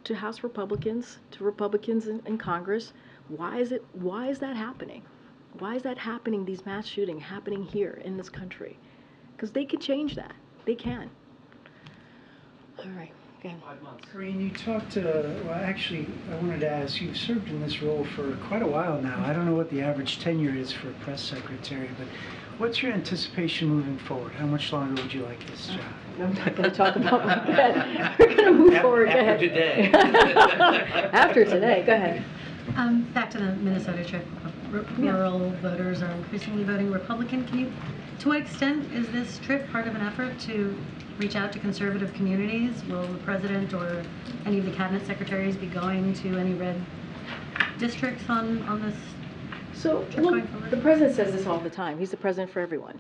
to House Republicans, to Republicans in Congress, why is that happening? Why is that happening, these mass shootings happening here in this country? Because they could change that. They can. All right. Go ahead. Karine, you talked, well, actually, I wanted to ask, you've served in this role for quite a while now. I don't know what the average tenure is for a press secretary, but what's your anticipation moving forward? How much longer would you like this job? I'm not going to talk about my bed. We're going to move forward. Go ahead. After today. After today. Go ahead. Back to the Minnesota trip. Rural voters are increasingly voting Republican. To what extent is this trip part of an effort to reach out to conservative communities? Will the president or any of the cabinet secretaries be going to any red districts on this trip going forward? The president says this all the time. He's the president for everyone.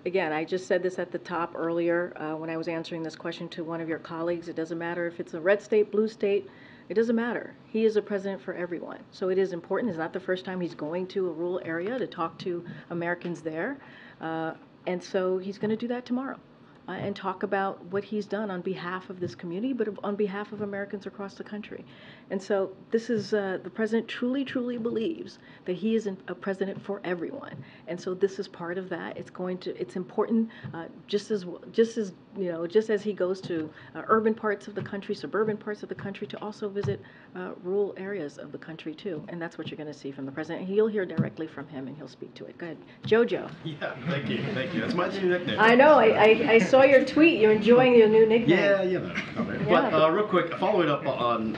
Again, I just said this at the top earlier when I was answering this question to one of your colleagues. It doesn't matter if it's a red state, blue state. It doesn't matter. He is a president for everyone. So it is important. It's not the first time he's going to a rural area to talk to Americans there. And so he's going to do that tomorrow and talk about what he's done on behalf of this community, but on behalf of Americans across the country. And so this is, the president truly, truly believes that he is a president for everyone. And so this is part of that. It's important, just as he goes to urban parts of the country, suburban parts of the country, to also visit rural areas of the country too. And that's what you're going to see from the president. And you'll hear directly from him and he'll speak to it. Go ahead. Jojo. Yeah, thank you. That's my new nickname. I know, I saw your tweet. You're enjoying your new nickname. Yeah, you know. But real quick, following up on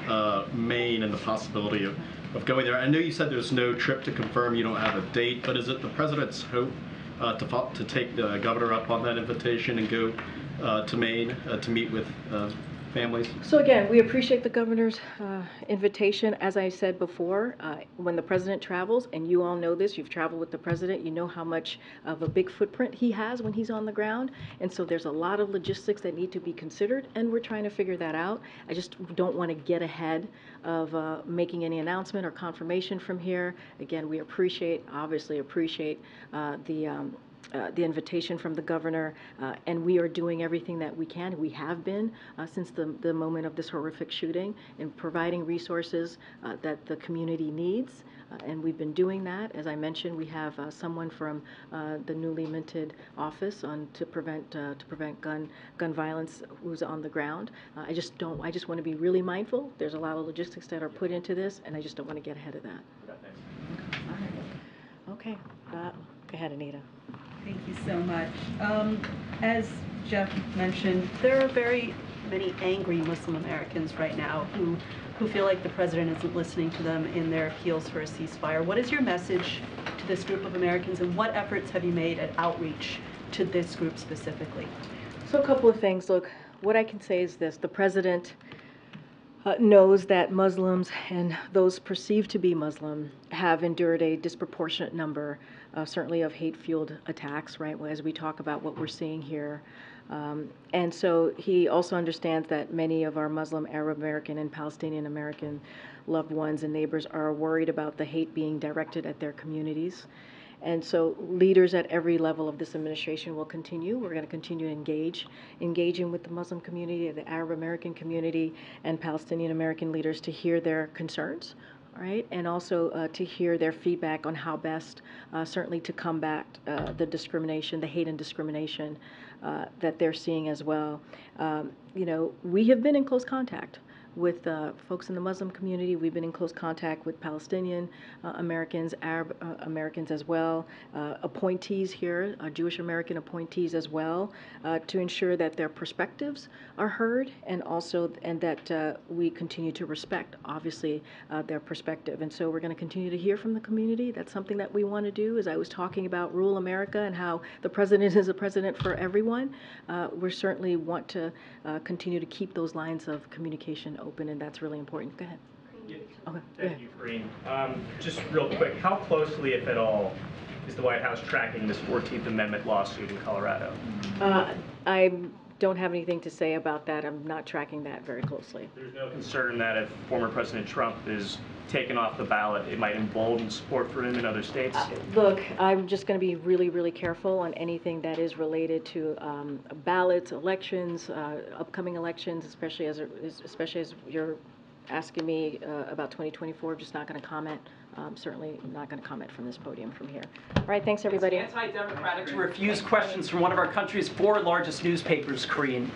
Maine and the possibility of going there. I know you said there's no trip to confirm, you don't have a date, but is it the president's hope to take the governor up on that invitation and go to Maine to meet with families? So again, we appreciate the governor's invitation. As I said before, when the president travels, and you all know this, you've traveled with the president, you know how much of a big footprint he has when he's on the ground. And so there's a lot of logistics that need to be considered, and we're trying to figure that out. I just don't want to get ahead of making any announcement or confirmation from here. Again, we obviously appreciate the invitation from the governor, and we are doing everything that we can. We have been since the moment of this horrific shooting, in providing resources that the community needs, and we've been doing that. As I mentioned, we have someone from the newly minted office to prevent gun violence who's on the ground. I just want to be really mindful. There's a lot of logistics that are put into this, and I just don't want to get ahead of that. Okay, go ahead, Anita. Thank you so much. As Jeff mentioned, there are very many angry Muslim Americans right now who feel like the president isn't listening to them in their appeals for a ceasefire. What is your message to this group of Americans, and what efforts have you made at outreach to this group specifically? So a couple of things. Look, what I can say is this. The president knows that Muslims and those perceived to be Muslim have endured a disproportionate number, certainly of hate-fueled attacks, right, as we talk about what we're seeing here. And so he also understands that many of our Muslim, Arab American, and Palestinian American loved ones and neighbors are worried about the hate being directed at their communities. And so leaders at every level of this administration will continue. We're going to continue to engaging with the Muslim community, the Arab American community, and Palestinian American leaders to hear their concerns right? And also to hear their feedback on how best, certainly to combat the discrimination, the hate and discrimination that they're seeing as well. You know, we have been in close contact with folks in the Muslim community. We've been in close contact with Palestinian Americans, Arab Americans as well, appointees here, Jewish American appointees as well, to ensure that their perspectives are heard and also that we continue to respect, obviously, their perspective. And so we're going to continue to hear from the community. That's something that we want to do. As I was talking about rural America and how the president is a president for everyone, we certainly want to continue to keep those lines of communication open, and that's really important. Go ahead. Okay. Thank you, Karine. Just real quick, how closely, if at all, is the White House tracking this 14th Amendment lawsuit in Colorado? I don't have anything to say about that. I'm not tracking that very closely. There's no concern that if former President Trump is taken off the ballot, it might embolden support for him in other states? Look, I'm just going to be really, really careful on anything that is related to ballots, elections, upcoming elections, especially as you're asking me about 2024. I'm just not going to comment. Certainly not going to comment from this podium from here. All right, thanks everybody. It's anti-democratic to refuse questions from one of our country's 4 largest newspapers, Karine.